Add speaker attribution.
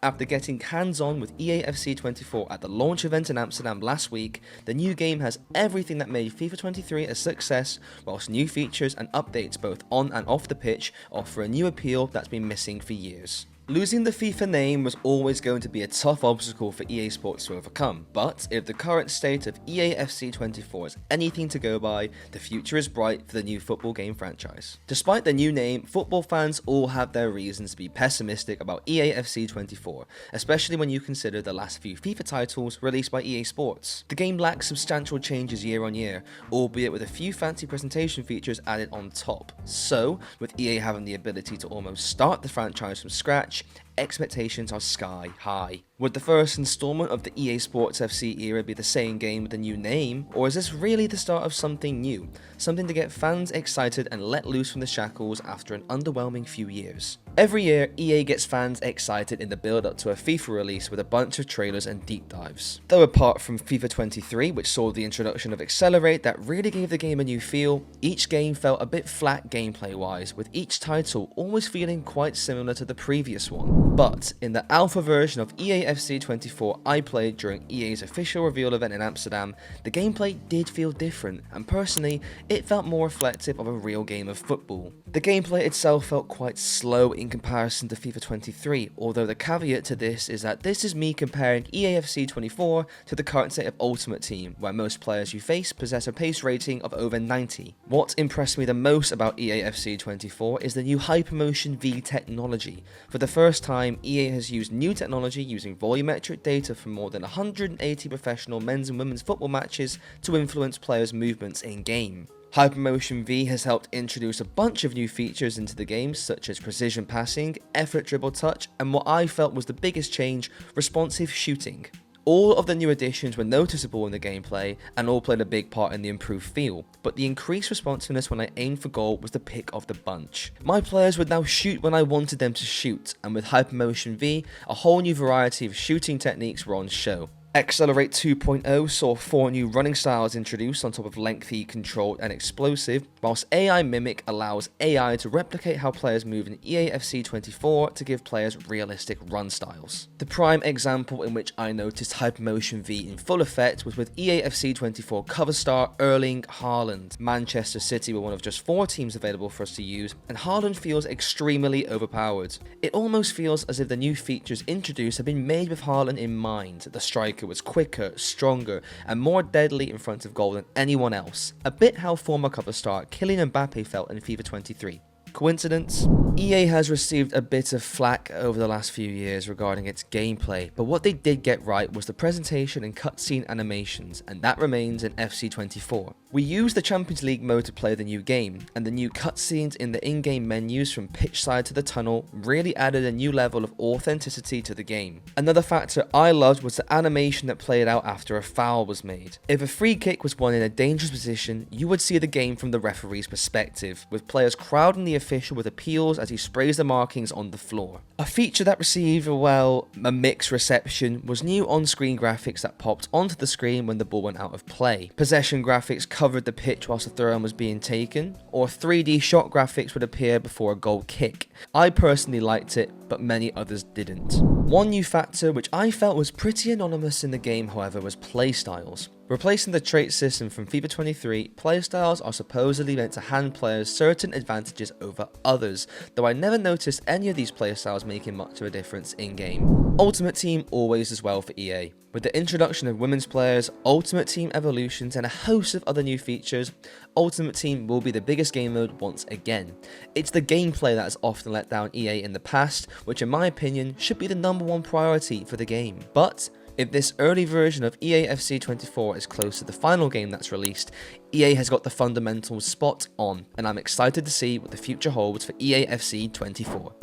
Speaker 1: After getting hands-on with EA FC 24 at the launch event in Amsterdam last week, the new game has everything that made FIFA 23 a success, whilst new features and updates both on and off the pitch offer a new appeal that's been missing for years. Losing the FIFA name was always going to be a tough obstacle for EA Sports to overcome, but if the current state of EA FC 24 is anything to go by, the future is bright for the new football game franchise. Despite the new name, football fans all have their reasons to be pessimistic about EA FC 24, especially when you consider the last few FIFA titles released by EA Sports. The game lacks substantial changes year on year, albeit with a few fancy presentation features added on top. So, with EA having the ability to almost start the franchise from scratch, expectations are sky high. Would the first installment of the EA Sports FC era be the same game with a new name, or is this really the start of something new? Something to get fans excited and let loose from the shackles after an underwhelming few years. Every year, EA gets fans excited in the build-up to a FIFA release with a bunch of trailers and deep dives. Though apart from FIFA 23, which saw the introduction of Accelerate that really gave the game a new feel, each game felt a bit flat gameplay-wise, with each title always feeling quite similar to the previous one. But in the alpha version of EA FC 24 I played during EA's official reveal event in Amsterdam, the gameplay did feel different, and personally, it felt more reflective of a real game of football. The gameplay itself felt quite slow in comparison to FIFA 23, although the caveat to this is that this is me comparing EA FC 24 to the current state of Ultimate Team, where most players you face possess a pace rating of over 90. What impressed me the most about EA FC 24 is the new Hypermotion V technology. For the first time, EA has used new technology using volumetric data from more than 180 professional men's and women's football matches to influence players' movements in-game. Hypermotion V has helped introduce a bunch of new features into the game, such as precision passing, effort dribble touch, and what I felt was the biggest change, responsive shooting. All of the new additions were noticeable in the gameplay and all played a big part in the improved feel, but the increased responsiveness when I aimed for goal was the pick of the bunch. My players would now shoot when I wanted them to shoot, and with Hypermotion V, a whole new variety of shooting techniques were on show. Accelerate 2.0 saw 4 new running styles introduced on top of lengthy, controlled and explosive, whilst AI Mimic allows AI to replicate how players move in EA FC 24 to give players realistic run styles. The prime example in which I noticed Hypermotion V in full effect was with EA FC 24 cover star Erling Haaland. Manchester City were one of just 4 teams available for us to use, and Haaland feels extremely overpowered. It almost feels as if the new features introduced have been made with Haaland in mind. The striker was quicker, stronger, and more deadly in front of goal than anyone else. A bit how former cover star Kylian Mbappe felt in FIFA 23. Coincidence? EA has received a bit of flack over the last few years regarding its gameplay, but what they did get right was the presentation and cutscene animations, and that remains in FC 24. We used the Champions League mode to play the new game, and the new cutscenes in the in-game menus from pitch side to the tunnel really added a new level of authenticity to the game. Another factor I loved was the animation that played out after a foul was made. If a free kick was won in a dangerous position, you would see the game from the referee's perspective, with players crowding the official with appeals as he sprays the markings on the floor. A feature that received, well, a mixed reception was new on-screen graphics that popped onto the screen when the ball went out of play. Possession graphics covered the pitch whilst the throw-in was being taken, or 3D shot graphics would appear before a goal kick. I personally liked it, but many others didn't. One new factor which I felt was pretty anonymous in the game, however, was playstyles. Replacing the trait system from FIFA 23, playstyles are supposedly meant to hand players certain advantages over others, though I never noticed any of these playstyles making much of a difference in-game. Ultimate Team always does well for EA. With the introduction of women's players, Ultimate Team evolutions, and a host of other new features, Ultimate Team will be the biggest game mode once again. It's the gameplay that has often let down EA in the past, which in my opinion should be the #1 priority for the game. But if this early version of EA FC 24 is close to the final game that's released, EA has got the fundamentals spot on, and I'm excited to see what the future holds for EA FC 24.